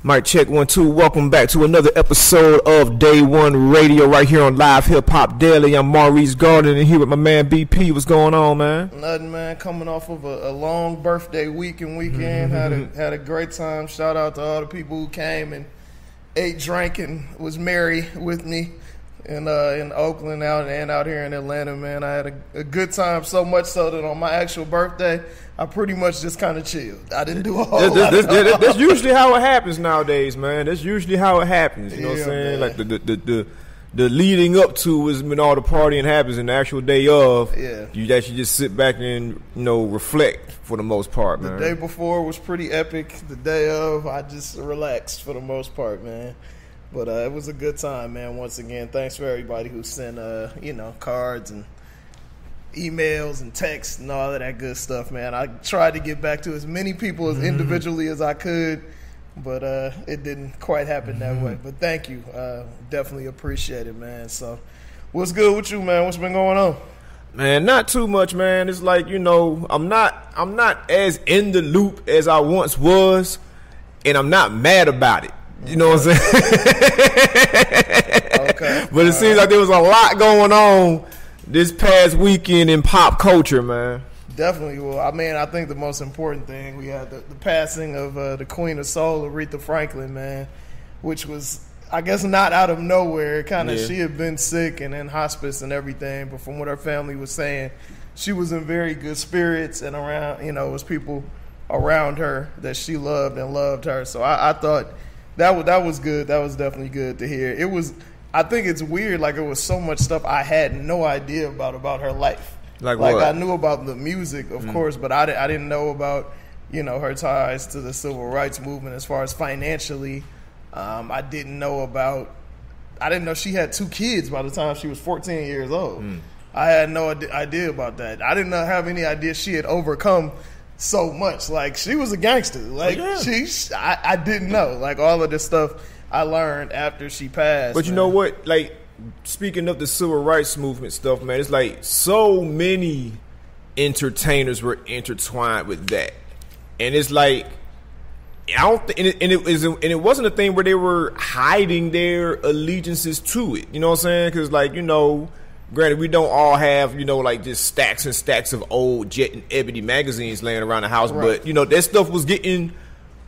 Mic check 1 2. Welcome back to another episode of Day One Radio right here on Live Hip Hop Daily. I'm Maurice Garden and here with my man BP. What's going on, man? Nothing, man. Coming off of a long birthday week and weekend. Had a great time. Shout out to all the people who came and ate, drank, and was merry with me in Oakland and out here in Atlanta, man. I had a good time, so much so that on my actual birthday, I pretty much just kind of chilled. I didn't do a whole lot. That's usually how it happens nowadays, man. That's usually how it happens. You know what I'm saying? Man. Like the leading up to is when all the partying happens, and the actual day of, you actually just sit back and reflect for the most part, man. The day before was pretty epic. The day of, I just relaxed for the most part, man. But it was a good time, man. Once again, thanks for everybody who sent cards and emails and texts and all of that good stuff, man. I tried to get back to as many people as individually as I could, but it didn't quite happen that way. But thank you. Definitely appreciate it, man. So what's good with you, man? What's been going on? Man, not too much, man. It's like, I'm not as in the loop as I once was, and I'm not mad about it. You know what I'm saying? Okay. But it seems like there was a lot going on this past weekend in pop culture, man. Definitely. Well, I mean, I think the most important thing, we had the passing of the Queen of Soul, Aretha Franklin, man, which was, I guess, not out of nowhere. She had been sick and in hospice and everything, but from what her family was saying, she was in very good spirits, and around, it was people around her that she loved and loved her. So I thought that was good. That was definitely good to hear. It was. I think it's weird. Like, it was so much stuff I had no idea about her life. Like what? I knew about the music, of course, but I didn't know about her ties to the civil rights movement as far as financially. I didn't know she had 2 kids by the time she was 14 years old. I had no idea about that. I didn't have any idea she had overcome so much. Like, she was a gangster. Like, I didn't know. Like, all of this stuff I learned after she passed. But you know what? Like, speaking of the civil rights movement stuff, man, it's like so many entertainers were intertwined with that, and it's like it wasn't a thing where they were hiding their allegiances to it. You know what I'm saying? Because granted, we don't all have like just stacks and stacks of old Jet and Ebony magazines laying around the house, right. But that stuff was getting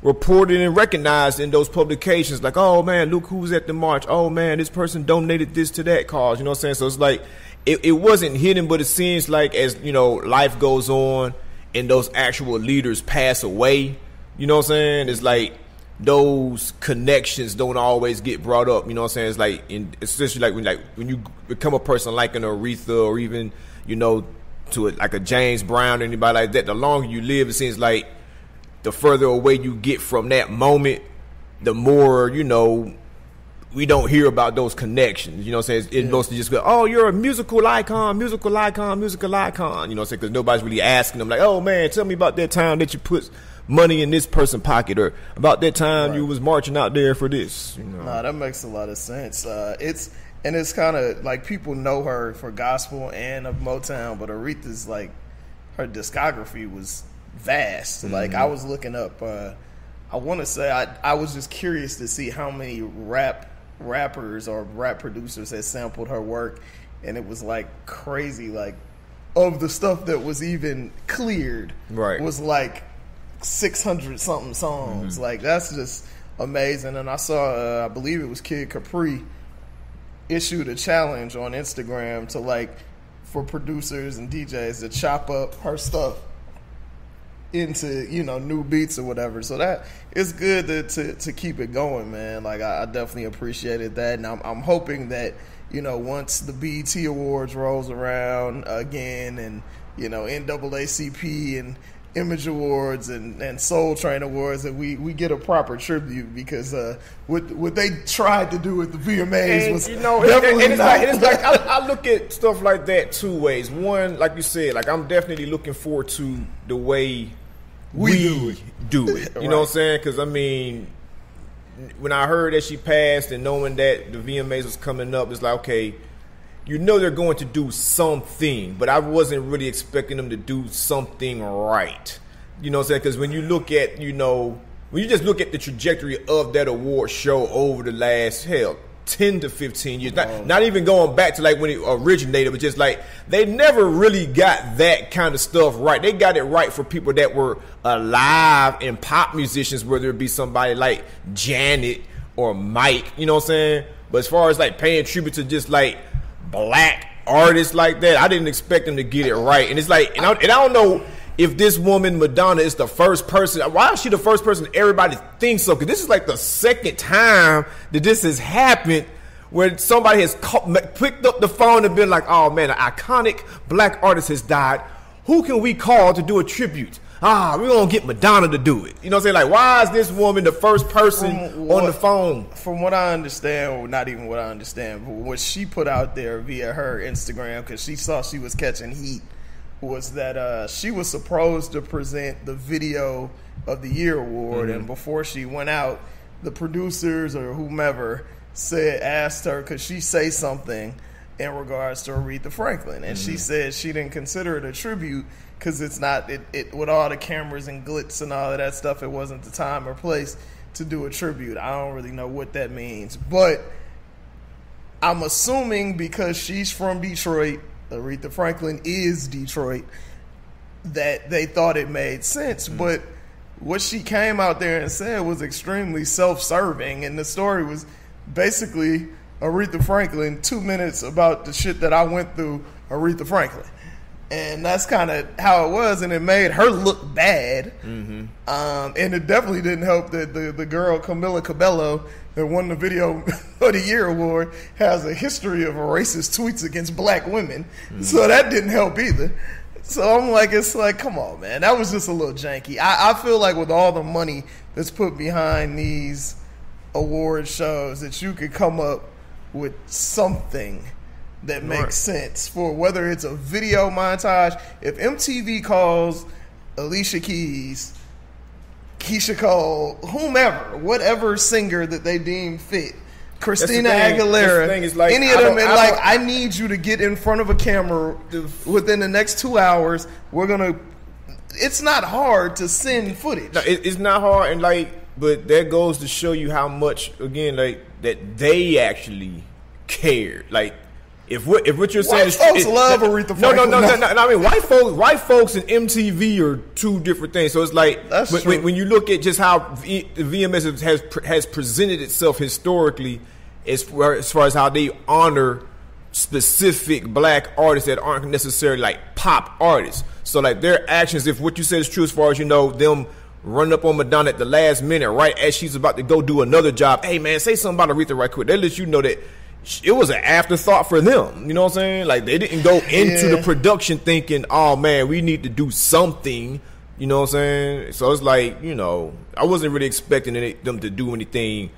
reported and recognized in those publications, like, oh man, look who's at the march. Oh man, this person donated this to that cause. You know what I'm saying? So it's like it wasn't hidden, but it seems like as life goes on and those actual leaders pass away, you know what I'm saying? It's like those connections don't always get brought up. You know what I'm saying? It's like especially when you become a person like an Aretha or even to like a James Brown or anybody like that. The longer you live, it seems like the further away you get from that moment, the more, we don't hear about those connections. You know what I'm saying? It mostly just go, oh, you're a musical icon. You know what I'm saying? Because nobody's really asking them, like, oh, man, tell me about that time that you put money in this person's pocket, or about that time you was marching out there for this. Nah, that makes a lot of sense. It's kind of like people know her for gospel and of Motown, but Aretha's, like, her discography was vast. Like, I was looking up, I want to say I was just curious to see how many rappers or rap producers had sampled her work, and it was like crazy. Like, of the stuff that was even cleared, was like 600 something songs. Like, that's just amazing. And I saw I believe it was Kid Capri issued a challenge on Instagram to for producers and DJs to chop up her stuff into new beats or whatever. So that it's good to keep it going, man. Like, I definitely appreciated that, and I'm hoping that once the BET Awards rolls around again, and NAACP and Image Awards and Soul Train Awards, that we get a proper tribute, because what they tried to do with the VMAs was definitely it's like I look at stuff like that 2 ways. One, like you said, like, I'm definitely looking forward to the way we do it. You know what I'm saying? Because, I mean, when I heard that she passed and knowing that the VMAs was coming up, it's like, okay, they're going to do something, but I wasn't really expecting them to do something right. You know what I'm saying? Because when you look at, when you just look at the trajectory of that award show over the last 10 to 15 years, not even going back to like when it originated, but just like they never really got that kind of stuff right. They got it right for people that were alive and pop musicians, whether it be somebody like Janet or Mike, you know what I'm saying? But as far as like paying tribute to just like black artists like that, I didn't expect them to get it right. And it's like, and I don't know if this woman, Madonna, is the first person. Why is she the first person everybody thinks so? Because this is like the second time that this has happened where somebody has picked up the phone and been like, oh man, an iconic black artist has died. Who can we call to do a tribute? We're going to get Madonna to do it. You know what I'm saying? Like, why is this woman the first person on the phone? From what I understand, or not even what I understand, but what she put out there via her Instagram, because she saw she was catching heat, was that she was supposed to present the Video of the Year award, and before she went out, the producers or whomever asked her, could she say something in regards to Aretha Franklin, and she said she didn't consider it a tribute because it's not it with all the cameras and glitz and all of that stuff. It wasn't the time or place to do a tribute. I don't really know what that means, but I'm assuming because she's from Detroit, Aretha Franklin is Detroit, that they thought it made sense. But what she came out there and said was extremely self-serving, and the story was basically Aretha Franklin, 2 minutes about the shit that I went through Aretha Franklin. And that's kind of how it was, and it made her look bad. And it definitely didn't help that the girl Camila Cabello that won the Video of the Year award has a history of racist tweets against black women. So that didn't help either. So I'm like, it's like, come on, man. That was just a little janky. I feel like with all the money that's put behind these award shows that you could come up with something that makes sense for whether it's a video montage. If MTV calls Alicia Keys, Keisha Cole, whomever, whatever singer that they deem fit, Christina Aguilera, like, any of them, and like, I need you to get in front of a camera within the next 2 hours. We're gonna. It's not hard to send footage. No, it's not hard, and like, but that goes to show you how much, again, like that they actually cared. Like, if what you're saying is, folks love Aretha Franklin. No. I mean, white folks and MTV are two different things. So it's like when you look at just how the VMAs has presented itself historically, as far as how they honor specific black artists that aren't necessarily like pop artists. So like their actions, if what you said is true, as far as, you know, them running up on Madonna at the last minute, right as she's about to go do another job. Hey man, say something about Aretha right quick. They let you know that it was an afterthought for them. You know what I'm saying? Like, they didn't go into the production thinking, oh man, we need to do something. You know what I'm saying? So it's like, you know, I wasn't really expecting them to do anything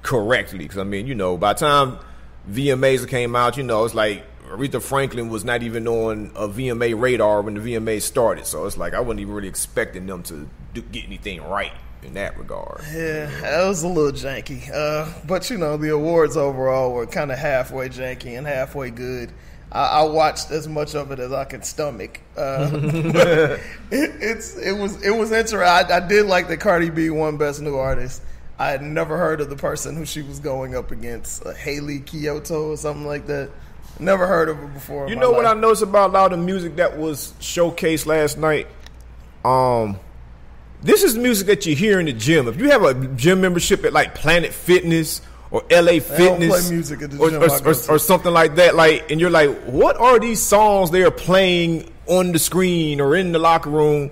correctly. Because, I mean, you know, by the time VMAs came out, you know, it's like Aretha Franklin was not even on a VMA radar when the VMAs started. So it's like I wasn't even really expecting them to get anything right in that regard. Yeah, that was a little janky. But, you know, the awards overall were kind of halfway janky and halfway good. I watched as much of it as I could stomach. It was interesting. I did like that Cardi B won Best New Artist. I had never heard of the person who she was going up against, Haley Kiyoko or something like that. Never heard of her before. You know what I noticed about a lot of the music that was showcased last night? This is music that you hear in the gym. If you have a gym membership at like Planet Fitness or LA Fitness, don't play music at the gym or something like that, like, and you're like, what are these songs they are playing on the screen or in the locker room?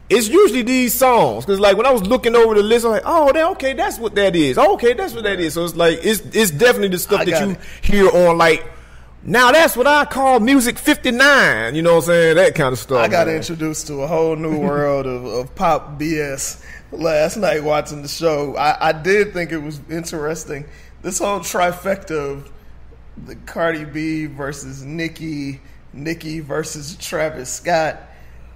It's usually these songs, because like when I was looking over the list, I'm like, oh, okay, that's what that is. Okay, that's what that is. So it's like it's definitely the stuff that you hear on like. Now that's what I call Music 59, you know what I'm saying? That kind of stuff. I got introduced to a whole new world of pop BS last night watching the show. I did think it was interesting. This whole trifecta of the Cardi B versus Nicki versus Travis Scott.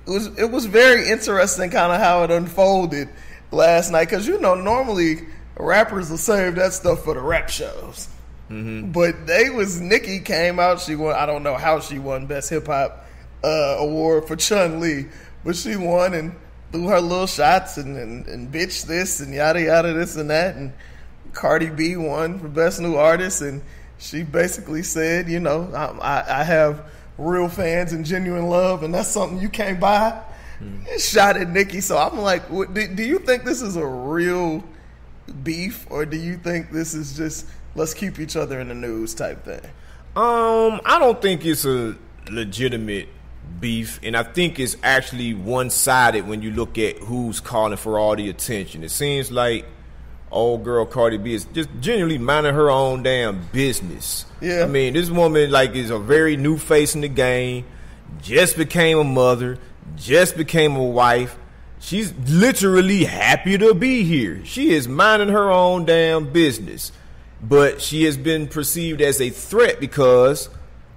It was very interesting kind of how it unfolded last night, because, you know, normally rappers will save that stuff for the rap shows. But Nicki came out, she won. I don't know how she won Best Hip Hop award for Chun-Li, but she won, and threw her little shots and bitch this and yada yada this and that, and Cardi B won for Best New Artist, and she basically said, you know, I have real fans and genuine love, and that's something you can't buy. Shot at Nicki. So I'm like, do you think this is a real beef, or do you think this is just let's keep each other in the news type thing? I don't think it's a legitimate beef, and I think it's actually one-sided when you look at who's calling for all the attention. It seems like old girl Cardi B is just genuinely minding her own damn business. Yeah. I mean, this woman is a very new face in the game, just became a mother, just became a wife. She's literally happy to be here. She is minding her own damn business. But she has been perceived as a threat because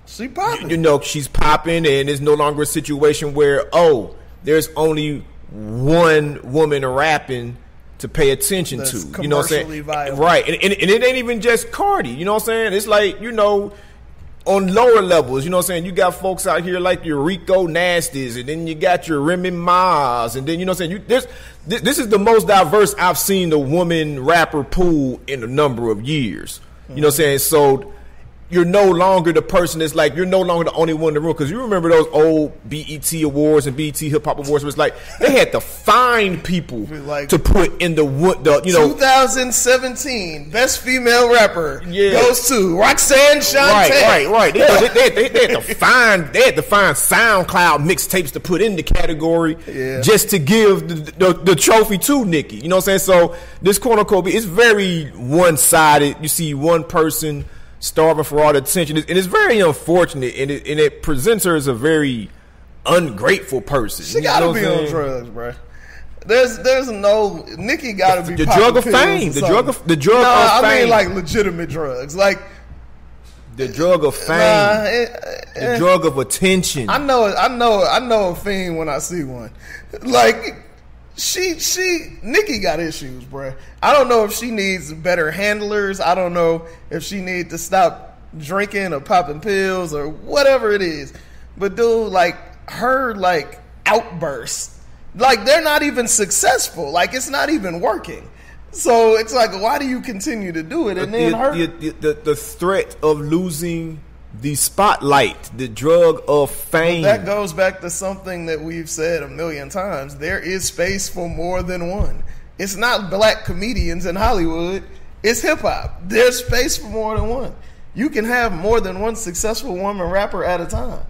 she popping. You know, she's popping, and it's no longer a situation where, oh, there's only one woman rapping to pay attention That's to. You know what I'm saying? Viable. Right. And it ain't even just Cardi. You know what I'm saying? It's like, you know, on lower levels, you know what I'm saying? You got folks out here like your Rico Nasties, and then you got your Remy Ma's, and then, you know what I'm saying? This is the most diverse I've seen the woman rapper pool in a number of years. You know what I'm saying? So you're no longer the person that's like, you're no longer the only one in the room. Because you remember those old BET Awards and BET Hip Hop Awards where it's like, they had to find people to put in the you know. 2017, Best Female Rapper goes to Roxanne Shante. Right. They had to find SoundCloud mixtapes to put in the category just to give the trophy to Nicki. You know what I'm saying? So this quote unquote, it's very one-sided. You see one person starving for all the attention, and it's very unfortunate, and it presents her as a very ungrateful person. She gotta be on drugs, bro. There's no Nicki gotta be the drug of fame. The drug of fame. I mean like legitimate drugs, like the drug of fame. The drug of attention. I know a fiend when I see one. Like Nicki got issues, bruh. I don't know if she needs better handlers. I don't know if she needs to stop drinking or popping pills or whatever it is. But dude, like her outbursts, like they're not even successful. Like it's not even working. So it's like, why do you continue to do it? And then the threat of losing the spotlight, the drug of fame. Well, that goes back to something that we've said a million times. There is space for more than one. It's not black comedians in Hollywood. It's hip hop. There's space for more than one. You can have more than one successful woman rapper at a time.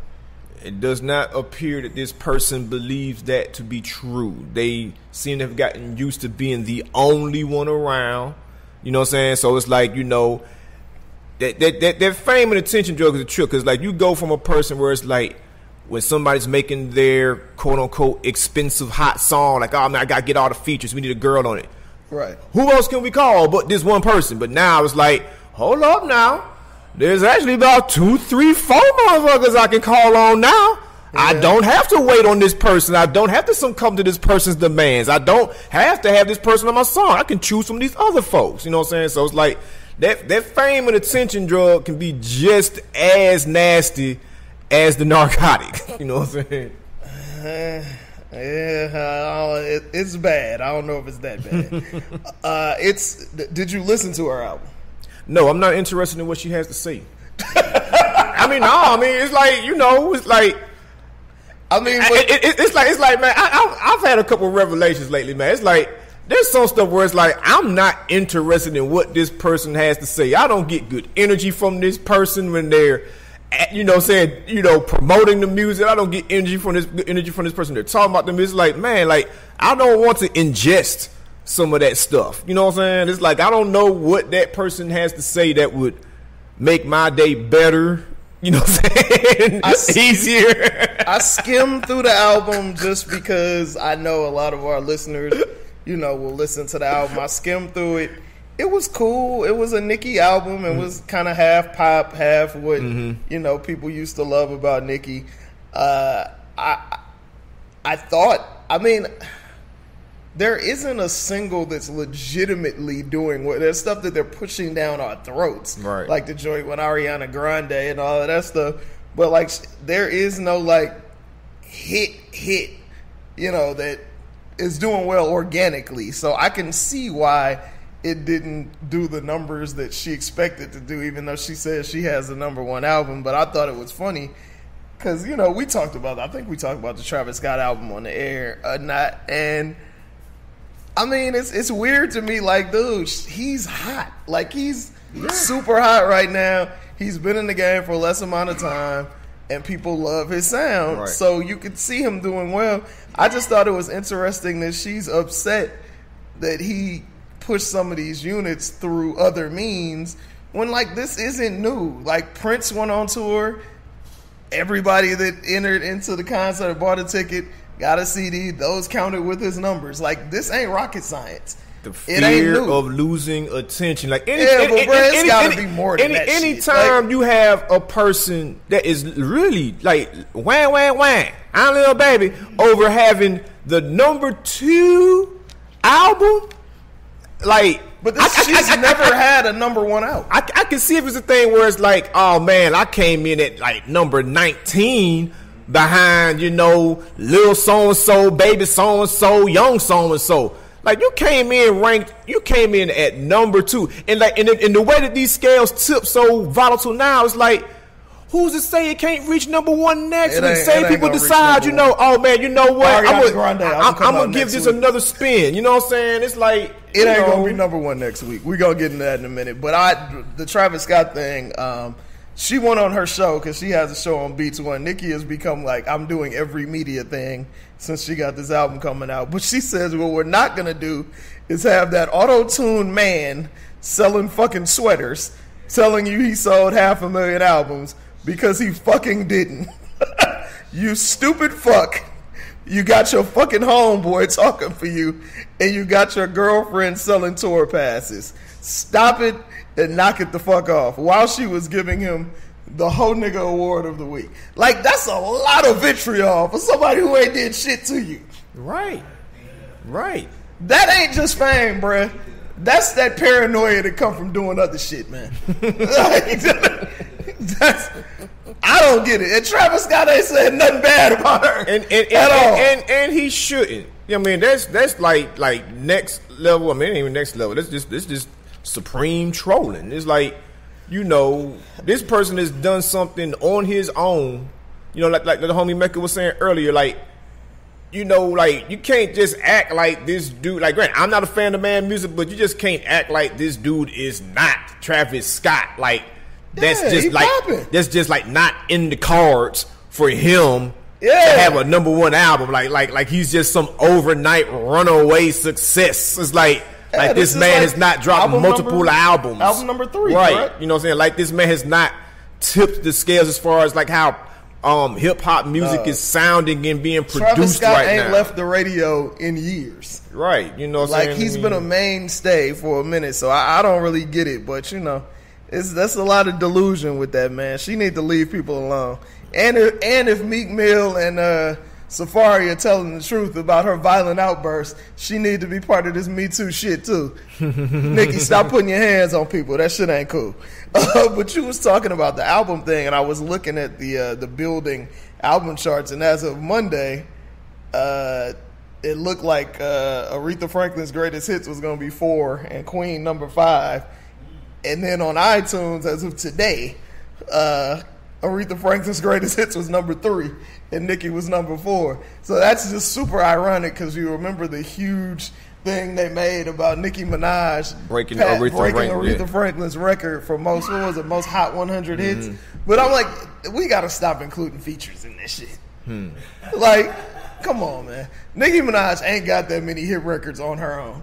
It does not appear that this person believes that to be true. They seem to have gotten used to being the only one around. You know what I'm saying? So it's like, you know, that fame and attention drug is a trick, because like you go from a person where it's like when somebody's making their quote unquote expensive hot song, like, oh man, I gotta get all the features, we need a girl on it. Right. Who else can we call but this one person? But now it's like, hold up now. There's actually about 2, 3, 4 motherfuckers I can call on now. Yeah. I don't have to wait on this person. I don't have to succumb to this person's demands. I don't have to have this person on my song. I can choose from these other folks. You know what I'm saying? So it's like that fame and attention drug can be just as nasty as the narcotic. You know what I'm saying? It's bad. I don't know if it's that bad. Did you listen to her album? No, I'm not interested in what she has to say. It's like, you know, it's like, it's like, man, I've had a couple of revelations lately, man. It's like, there's some stuff where it's like, I'm not interested in what this person has to say. I don't get good energy from this person when they're, you know, saying, you know, promoting the music. I don't get energy from this person. They're talking about them. It's like, man, like, I don't want to ingest some of that stuff. You know what I'm saying? It's like, I don't know what that person has to say that would make my day better. You know what I'm saying? Easier. I skimmed through the album just because I know a lot of our listeners, you know, will listen to the album. I skimmed through it. It was cool. It was a Nicki album. It was kind of half pop, half what, you know, people used to love about Nicki. I thought, there isn't a single that's legitimately doing what there's stuff that they're pushing down our throats, right? Like the joint with Ariana Grande and all of that stuff. But like, there is no like hit, you know, that is doing well organically. So I can see why it didn't do the numbers that she expected to do, even though she says she has the #1 album. But I thought it was funny because, you know, I think we talked about the Travis Scott album on the air or not. And I mean, it's weird to me, like, dude, he's hot. Like, he's super hot right now. He's been in the game for a less amount of time, and people love his sound. Right. So you could see him doing well. I just thought it was interesting that she's upset that he pushed some of these units through other means when, like, this isn't new. Like, Prince went on tour. Everybody that entered into the concert bought a ticket, got a CD, those counted with his numbers. Like, this ain't rocket science. The fear of losing attention. Like, it's got to be more than that shit. Anytime you have a person that is really, like, wham, wham, wham, I'm Lil Baby, over having the #2 album, like... But she's never had a #1 out. I can see if it's a thing where it's like, oh, man, I came in at, like, number 19... behind, you know, Lil so-and-so, Baby so-and-so, Young so-and-so. Like, you came in at #2. And like, in the way that these scales tip so volatile now, it's like, who's to say it can't reach #1 next week? Say people decide, you know, oh man, you know what? I'm gonna give this another spin. You know what I'm saying? It's like, it ain't gonna be #1 next week. We're gonna get into that in a minute. But the Travis Scott thing, she went on her show because she has a show on Beats One. Nicki has become like, I'm doing every media thing since she got this album coming out. But she says what we're not going to do is have that auto-tune man selling fucking sweaters telling you he sold 500,000 albums because he fucking didn't. You stupid fuck. You got your fucking homeboy talking for you, and you got your girlfriend selling tour passes. Stop it. And knock it the fuck off while she was giving him the whole nigga award of the week. Like, that's a lot of vitriol for somebody who ain't did shit to you. Right. That ain't just fame, bruh. That's that paranoia that come from doing other shit, man. I don't get it. And Travis Scott ain't said nothing bad about her at all. And he shouldn't. I mean, that's like next level. I mean, it ain't even next level. This just supreme trolling. It's like, you know, this person has done something on his own. You know, like the homie Mecca was saying earlier, like, you know, like, you can't just act like this dude. Like, granted, I'm not a fan of man music, but you just can't act like this dude is not Travis Scott. Like, that's just like not in the cards for him to have a #1 album. Like he's just some overnight runaway success. It's like this man has not dropped multiple albums. Album #3, right? You know what I'm saying? Like, this man has not tipped the scales as far as like how hip hop music is sounding and being produced Travis Scott right now. ain't left the radio in years. Right. You know what I'm saying? Like, he's been a mainstay for a minute, so I don't really get it. But, you know, that's a lot of delusion with that, man. She need to leave people alone. And if Meek Mill and Safari are telling the truth about her violent outbursts, she need to be part of this Me Too shit too. Nicki, stop putting your hands on people. That shit ain't cool. But you was talking about the album thing, and I was looking at the building album charts, and as of Monday, it looked like Aretha Franklin's greatest hits was going to be 4 and Queen #5. And then on iTunes, as of today, Aretha Franklin's greatest hits was #3 and Nicki was #4. So that's just super ironic because you remember the huge thing they made about Nicki Minaj breaking Aretha Franklin's record for most Hot 100 hits. But I'm like, we got to stop including features in this shit. Like, come on, man. Nicki Minaj ain't got that many hit records on her own,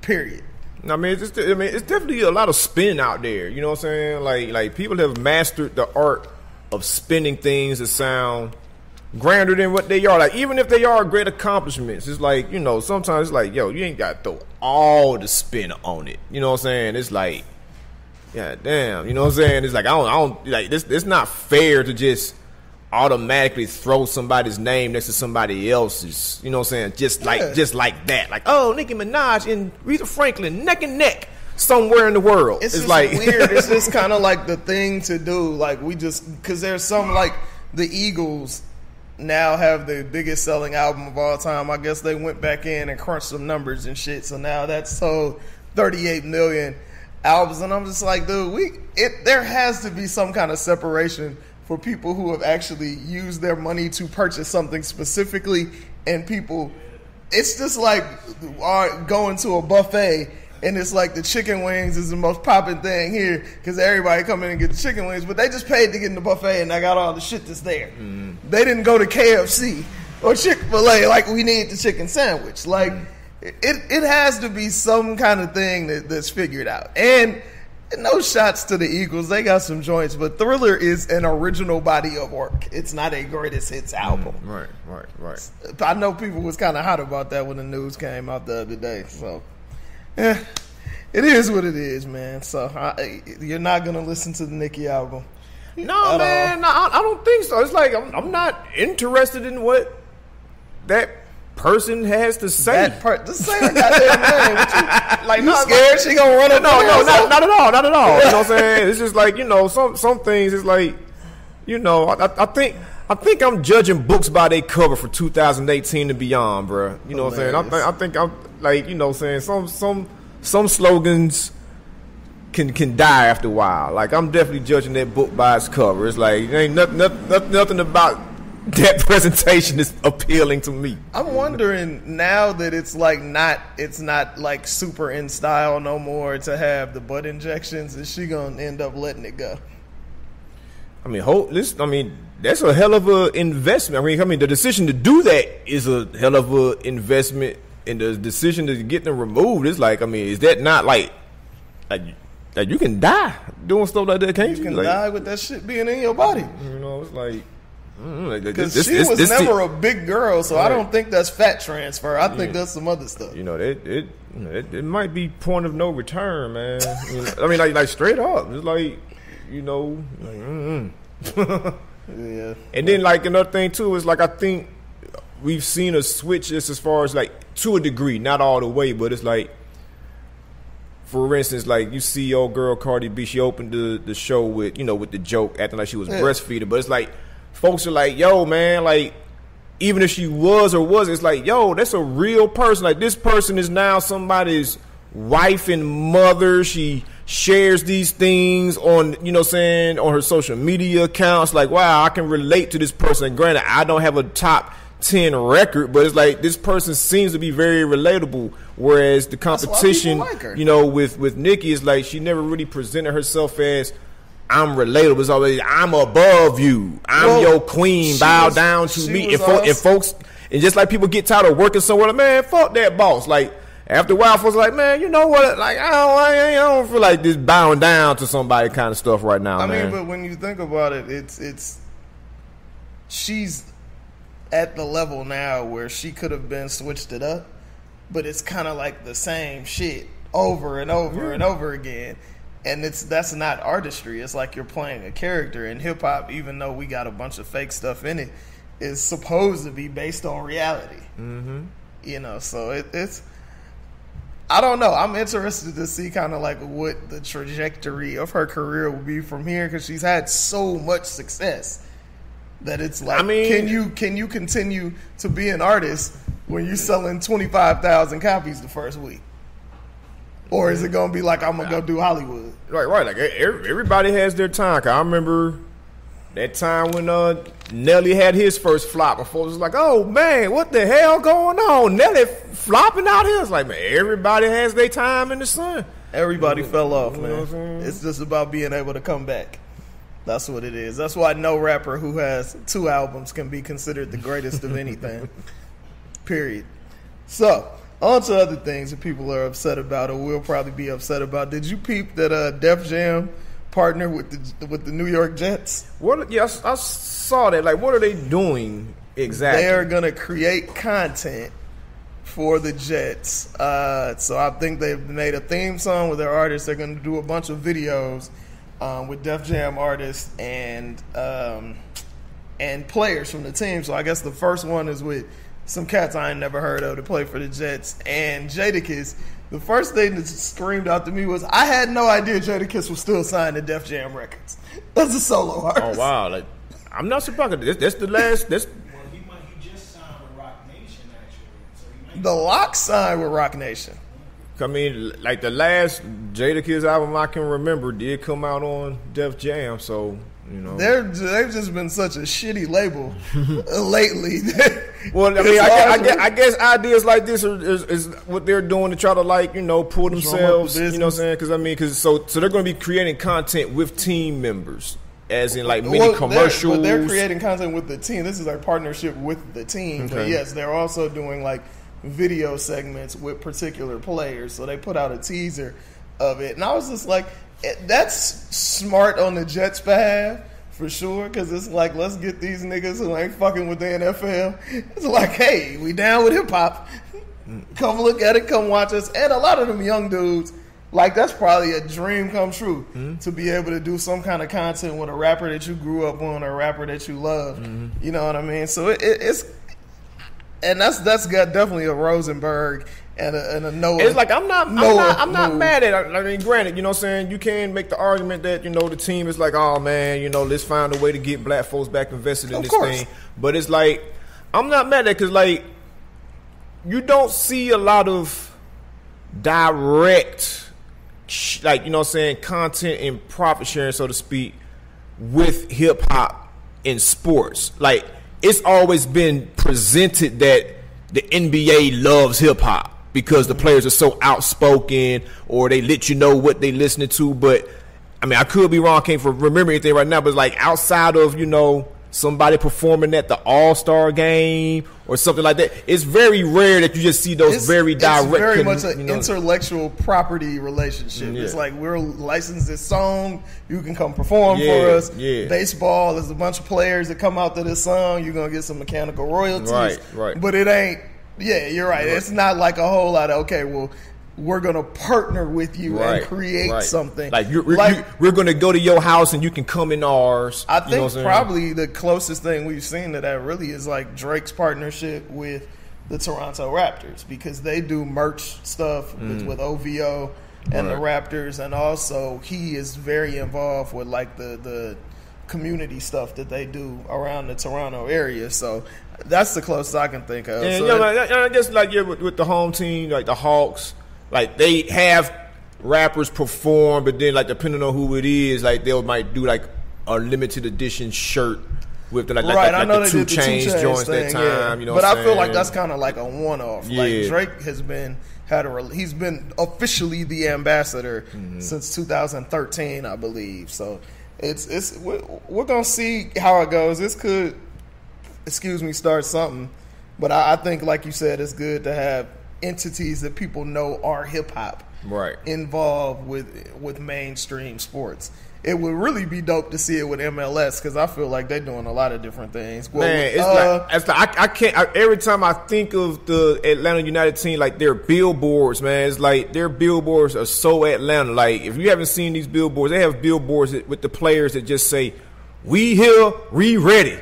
period. I mean, it's definitely a lot of spin out there. You know what I'm saying? Like people have mastered the art of spinning things that sound grander than what they are. Like, even if they are great accomplishments, it's like, you know, sometimes it's like, yo, you ain't got to throw all the spin on it. You know what I'm saying? It's like, yeah, damn. You know what I'm saying? It's like, I don't like this. It's not fair to just automatically throw somebody's name next to somebody else's. You know what I'm saying? Just like that. Like, oh, Nicki Minaj and Aretha Franklin neck and neck somewhere in the world. It's like weird. It's just kind of like the thing to do. Like, we just, because there's some, like the Eagles, now have the biggest selling album of all time. I guess they went back in and crunched some numbers and shit. So now that's sold 38 million albums, and I'm just like, dude, there has to be some kind of separation for people who have actually used their money to purchase something specifically, and people. It's just like going to a buffet. And it's like the chicken wings is the most popping thing here because everybody come in and get the chicken wings, but they just paid to get in the buffet and I got all the shit that's there. Mm. They didn't go to KFC or Chick-fil-A like we need the chicken sandwich. Like it has to be some kind of thing that's figured out. And no shots to the Eagles. They got some joints, but Thriller is an original body of work. It's not a greatest hits album. Right. I know people was kind of hot about that when the news came out the other day, so... Yeah, it is what it is, man. So you're not gonna listen to the Nicki album? No, man. No, I don't think so. It's like I'm not interested in what that person has to say. Just say her goddamn name. Like, you scared she gonna run up? No, not at all. You know what I'm saying? It's just like, some things. It's like, I think I'm judging books by their cover for 2018 and beyond, bro. You know what I'm saying? I think I'm like, saying some slogans can die after a while. Like, I'm definitely judging that book by its cover. It's like, ain't nothing about that presentation is appealing to me. I'm wondering now that it's not like super in style no more to have the butt injections. Is she gonna end up letting it go? I mean, that's a hell of an investment. I mean, the decision to do that is a hell of an investment, and the decision to get them removed is like, I mean, is that not like you can die doing stuff like that? Can't you? You can like, die with that shit being in your body. It's like. Because she was never a big girl, so right. I don't think that's fat transfer. I think that's some other stuff. It might be point of no return, man. I mean, like straight up. It's like, Yeah. And then, like, another thing too is, like, I think we've seen a switch just as far as, like, to a degree, not all the way, but it's like, for instance, like, you see old girl Cardi B, she opened the show with the joke, acting like she was breastfeeding, but it's like, folks are like, yo, man, like, even if she was or wasn't, it's like, yo, that's a real person. Like, this person is now somebody's wife and mother. She shares these things on, on her social media accounts. Like, wow, I can relate to this person. And granted, I don't have a top 10 record, but it's like this person seems to be very relatable. Whereas the competition, like her. With Nicki is like she never really presented herself as, I'm relatable. It's always, I'm above you. I'm your queen. Bow down to me. And folks, and just like people get tired of working somewhere, like, man, fuck that boss. Like, after a while, folks are like, man, you know what? Like, I don't feel like this bowing down to somebody kind of stuff right now, man. I mean, but when you think about it, it's she's at the level now where she could have been switched it up, but it's kind of like the same shit over and over and over again. And that's not artistry. It's like you're playing a character. And hip hop, even though we got a bunch of fake stuff in it, is supposed to be based on reality. Mm-hmm. So it's. I don't know. I'm interested to see kind of like what the trajectory of her career will be from here, because she's had so much success that it's like, can you continue to be an artist when you're selling 25,000 copies the first week? Or is it going to be like, I'm going to go do Hollywood? Right. Like, everybody has their time. 'Cause I remember that time when Nelly had his first flop. Before it was like, oh, man, what the hell going on? Nelly flopping out here. It's like, man, everybody has their time in the sun. Everybody fell off, man. It's just about being able to come back. That's what it is. That's why no rapper who has 2 albums can be considered the greatest of anything. Period. So, on to other things that people are upset about or will probably be upset about. Did you peep that Def Jam partnered with the New York Jets? Yes, I saw that. Like, what are they doing exactly? They are going to create content for the Jets. So I think they've made a theme song with their artists. They're going to do a bunch of videos with Def Jam artists and players from the team. So I guess the first one is with some cats I ain't never heard of to play for the Jets. And Jadakiss, the first thing that screamed out to me was, I had no idea Jadakiss was still signed to Def Jam Records. That's a solo artist. Oh, wow. Like, I'm not surprised. That's the last. The Lock signed with Roc Nation. I mean, like the last Jadakiss album I can remember did come out on Def Jam, so you know they've just been such a shitty label lately. Well, I mean, I guess ideas like this is what they're doing to try to, like, you know, pull themselves. You know what I'm saying? Because so they're going to be creating content with team members, as in like mini commercials. They're creating content with the team. This is our partnership with the team. Okay. But yes, they're also doing like video segments with particular players. So they put out a teaser of it, and I was just like, that's smart on the Jets' behalf. For sure, because it's like, let's get these niggas who ain't fucking with the NFL. It's like, hey, we down with hip-hop. Come look at it, come watch us. And a lot of them young dudes, like, that's probably a dream come true, to be able to do some kind of content with a rapper that you grew up on, or a rapper that you love. You know what I mean? So it's and that's got definitely a Rosenberg and a Noah. It's like I'm not mad at it. I mean, granted, you know what I'm saying, you can make the argument that, you know, the team is like, oh man, you know, let's find a way to get black folks back invested in this thing. But it's like, I'm not mad at it, because like, you don't see a lot of direct, like, you know what I'm saying, content and profit sharing, so to speak, with hip hop in sports. Like, it's always been presented that the NBA loves hip hop because the players are so outspoken, or they let you know what they listening to. But I mean, I could be wrong, I can't remember anything right now, but like, outside of, you know, somebody performing at the All-Star game or something like that, it's very rare that you just see those very direct. It's very much an intellectual property relationship. It's like, we're licensed this song, you can come perform for us. Baseball, there's a bunch of players that come out to this song, you're going to get some mechanical royalties. Right. But it ain't, you're right. It's not like a whole lot of, okay, well, we're going to partner with you and create something. Like, we're going to go to your house and you can come in ours. I think probably the closest thing we've seen to that really is like Drake's partnership with the Toronto Raptors, because they do merch stuff with OVO and the Raptors, and also he is very involved with like the community stuff that they do around the Toronto area. So that's the closest I can think of. And so I guess like with the home team, like the Hawks, like they have rappers perform, but then like depending on who it is, like they might do like a limited edition shirt with the I know the 2 Chainz joints that time. You know, but what I feel like that's kind of like a one-off. Like Drake has been he's been officially the ambassador since 2013, I believe. So we're gonna see how it goes. This could, start something. But I think, like you said, it's good to have entities that people know are hip hop involved with mainstream sports. It would really be dope to see it with MLS, because I feel like they're doing a lot of different things. Well, man, it's like I can't. Every time I think of the Atlanta United team, like their billboards, man, it's like their billboards are so Atlanta. Like, if you haven't seen these billboards, they have billboards with the players that just say, "We here, we ready."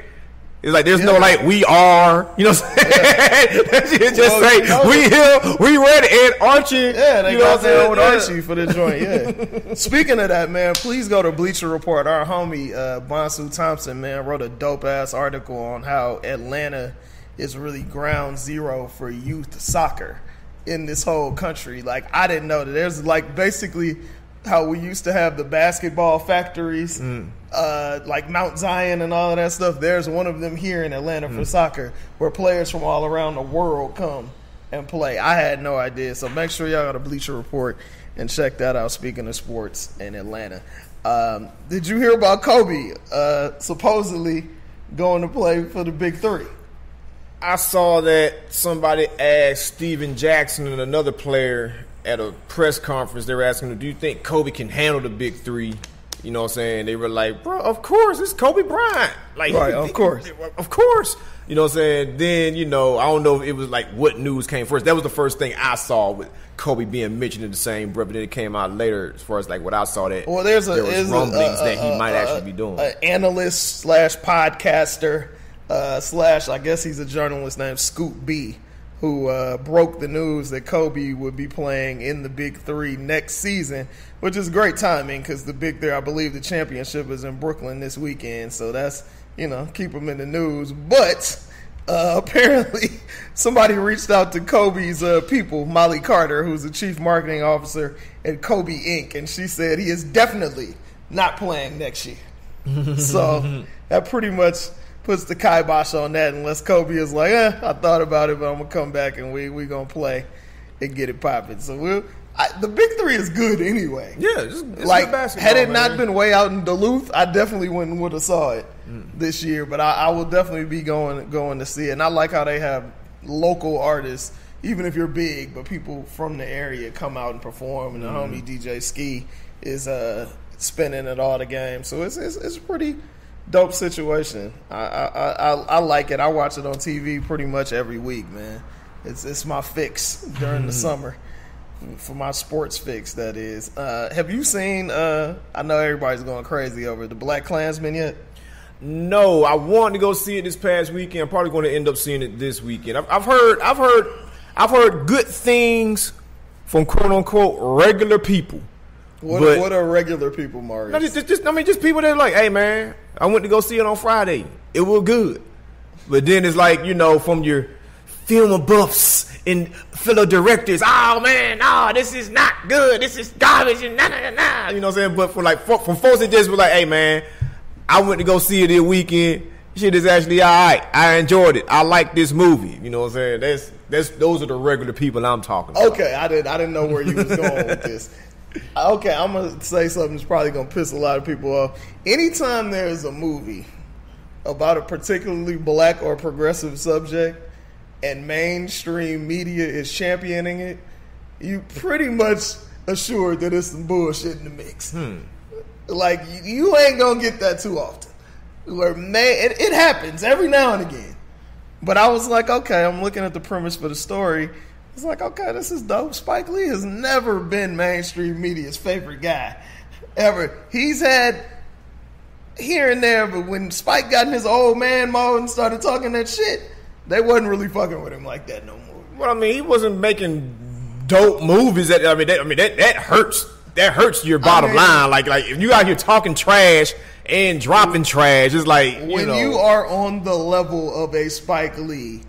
It's like there's no like, we are, you know what I'm saying? Just say, we here, we ready, and Archie. Yeah, they got their own Archie for the joint, Speaking of that, man, please go to Bleacher Report. Our homie, Bonsu Thompson, man, wrote a dope-ass article on how Atlanta is really ground zero for youth soccer in this whole country. Like, I didn't know that. There's like basically how we used to have the basketball factories, like Mount Zion and all of that stuff. There's one of them here in Atlanta for soccer, where players from all around the world come and play. I had no idea. So make sure y'all got a Bleacher Report and check that out, speaking of sports in Atlanta. Did you hear about Kobe supposedly going to play for the Big Three? I saw that somebody asked Steven Jackson and another player at a press conference. They were asking him, do you think Kobe can handle the Big Three? You know what I'm saying? They were like, bro, of course, it's Kobe Bryant. Like, of course. Of course. You know what I'm saying? Then, you know, I don't know if it was like what news came first. That was the first thing I saw with Kobe being mentioned in the same breath, but then it came out later as far as like what I saw that there was rumblings that he might actually be doing. An analyst / podcaster / I guess he's a journalist named Scoop B, who broke the news that Kobe would be playing in the Big Three next season, which is great timing because the Big Three, I believe the championship is in Brooklyn this weekend. So that's, you know, keep them in the news. But Apparently, somebody reached out to Kobe's people, Molly Carter, who's the chief marketing officer at Kobe Inc., and she said he is definitely not playing next year. So that pretty much puts the kibosh on that, unless Kobe is like, I thought about it, but I'm going to come back and we going to play and get it popping. So the Big Three is good anyway. Yeah, it's like, good basketball, had it man. not been way out in Duluth, I definitely would have saw it this year. But I will definitely be going to see it. And I like how they have local artists, even if you're big, but people from the area come out and perform. And the homie DJ Ski is spinning at all the games. So it's a pretty dope situation. I like it. I watch it on TV pretty much every week, man. It's my fix during the summer. For my sports fix, that is. Have you seen, I know everybody's going crazy over the Black Klansman yet? No, I wanted to go see it this past weekend. I'm probably going to end up seeing it this weekend. I've heard good things from quote unquote regular people. What are regular people, Maurice? No, just people that are like, hey man, I went to go see it on Friday. It was good. But then it's like, from your film buffs and fellow directors, oh man, no, this is not good. This is garbage and nah. You know what I'm saying? But from folks that just were like, hey man, I went to go see it this weekend. Shit is actually all right. I enjoyed it. I like this movie. You know what I'm saying? Those are the regular people I'm talking about. Okay, I didn't know where you was going with this. Okay, I'm gonna say something that's probably gonna piss a lot of people off. Anytime there is a movie about a particularly black or progressive subject and mainstream media is championing it, you pretty much assured that it's some bullshit in the mix. Like, you ain't gonna get that too often. Where it happens every now and again. But I was like, okay, I'm looking at the premise for the story. It's like, okay, this is dope. Spike Lee has never been mainstream media's favorite guy, ever. He's had here and there, but when Spike got in his old man mode and started talking that shit, they wasn't really fucking with him like that no more. Well, I mean, he wasn't making dope movies. That hurts. That hurts your bottom line. Like if you out here talking trash and dropping trash, it's like when you are on the level of a Spike Lee,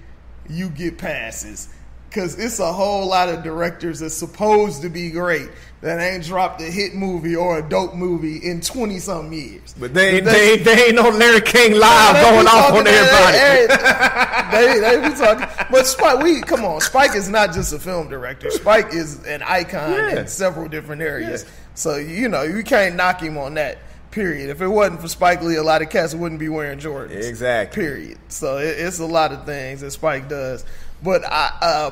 you get passes. Because it's a whole lot of directors that's supposed to be great that ain't dropped a hit movie or a dope movie in 20-something years. But they ain't no Larry King live going off on everybody. They be talking. But Spike is not just a film director. Spike is an icon in several different areas. Yeah. So, you can't knock him on that, period. If it wasn't for Spike Lee, a lot of cats wouldn't be wearing Jordans. Exactly. Period. So it's a lot of things that Spike does. But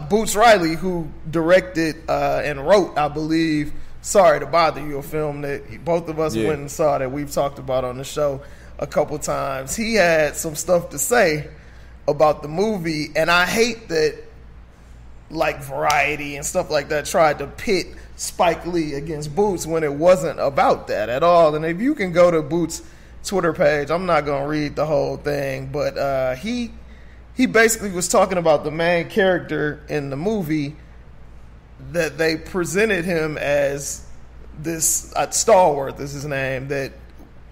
Boots Riley, who directed and wrote, I believe, Sorry to Bother You, a film that both of us went and saw that we've talked about on the show a couple times, he had some stuff to say about the movie. And I hate that, like, Variety and stuff like that tried to pit Spike Lee against Boots when it wasn't about that at all. And if you can go to Boots' Twitter page, I'm not going to read the whole thing, but he basically was talking about the main character in the movie, that they presented him as this, Stallworth is his name, that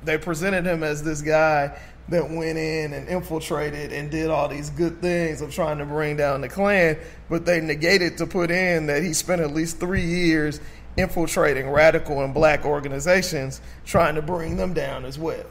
they presented him as this guy that went in and infiltrated and did all these good things of trying to bring down the Klan, but they negated to put in that he spent at least 3 years infiltrating radical and black organizations trying to bring them down as well.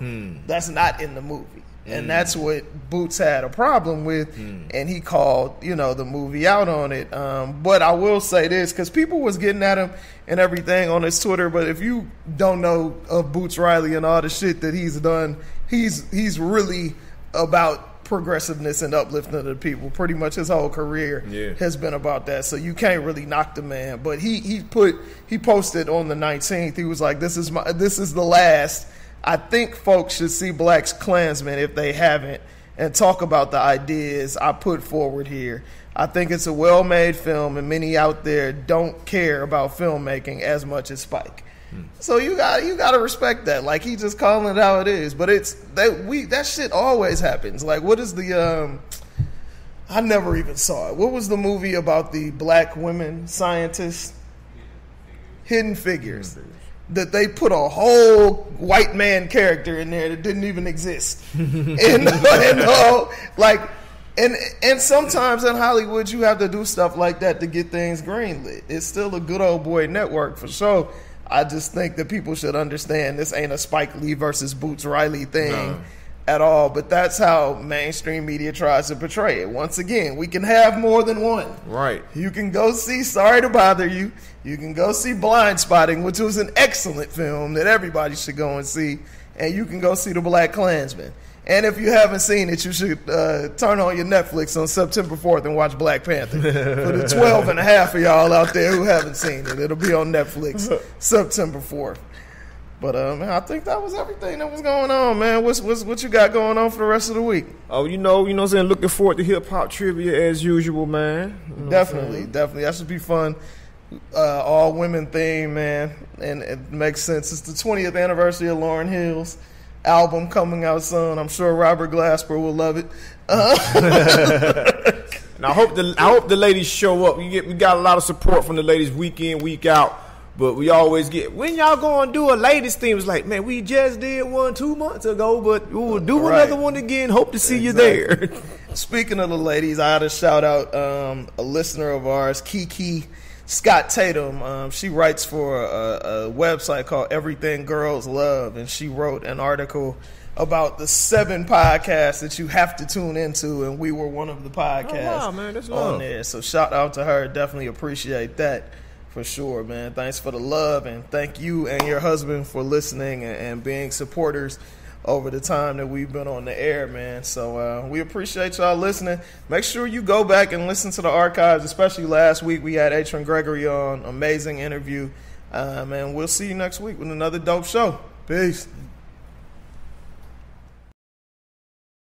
That's not in the movie. And that's what Boots had a problem with, and he called, the movie out on it. But I will say this, because people was getting at him and everything on his Twitter, but if you don't know of Boots Riley and all the shit that he's done, he's really about progressiveness and uplifting of the people. Pretty much his whole career has been about that, so you can't really knock the man. But he posted on the 19th, he was like, this is the last. I think folks should see Black Klansman if they haven't and talk about the ideas I put forward here. I think it's a well-made film, and many out there don't care about filmmaking as much as Spike. So you got to respect that. Like, he just calling it how it is. But that shit always happens. Like, what is the I never even saw it. What was the movie about the black women scientists? Hidden Figures. That they put a whole white man character in there that didn't even exist. and like, And sometimes in Hollywood you have to do stuff like that to get things greenlit. It's still a good old boy network for sure. I just think that people should understand this ain't a Spike Lee versus Boots Riley thing at all. But that's how mainstream media tries to portray it. Once again, we can have more than one. Right. You can go see Sorry to Bother You. You can go see Blind Spotting, which was an excellent film that everybody should go and see. And you can go see The Black Klansman. And if you haven't seen it, you should turn on your Netflix on September 4th and watch Black Panther. For the 12 and a half of y'all out there who haven't seen it, it'll be on Netflix September 4th. But man, I think that was everything that was going on, man. What you got going on for the rest of the week? Oh, you know what I'm saying? Looking forward to hip hop trivia as usual, man. You know definitely. That should be fun. All women theme, man. And it makes sense. It's the 20th anniversary of Lauryn Hill's album coming out soon. I'm sure Robert Glasper will love it. And I hope the ladies show up. We got a lot of support from the ladies week in, week out. But we always get, when y'all going to do a ladies theme? It's like, man, we just did one 2 months ago, but we will do another one again. Hope to see you there. Speaking of the ladies, I had to shout out a listener of ours, Kiki Scott Tatum. She writes for a website called Everything Girls Love, and she wrote an article about the 7 podcasts that you have to tune into, and we were one of the podcasts on there. So shout out to her. Definitely appreciate that. For sure, man. Thanks for the love, and thank you and your husband for listening and being supporters over the time that we've been on the air, man. So we appreciate y'all listening. Make sure you go back and listen to the archives, especially last week. We had Atron Gregory on. Amazing interview. And we'll see you next week with another dope show. Peace.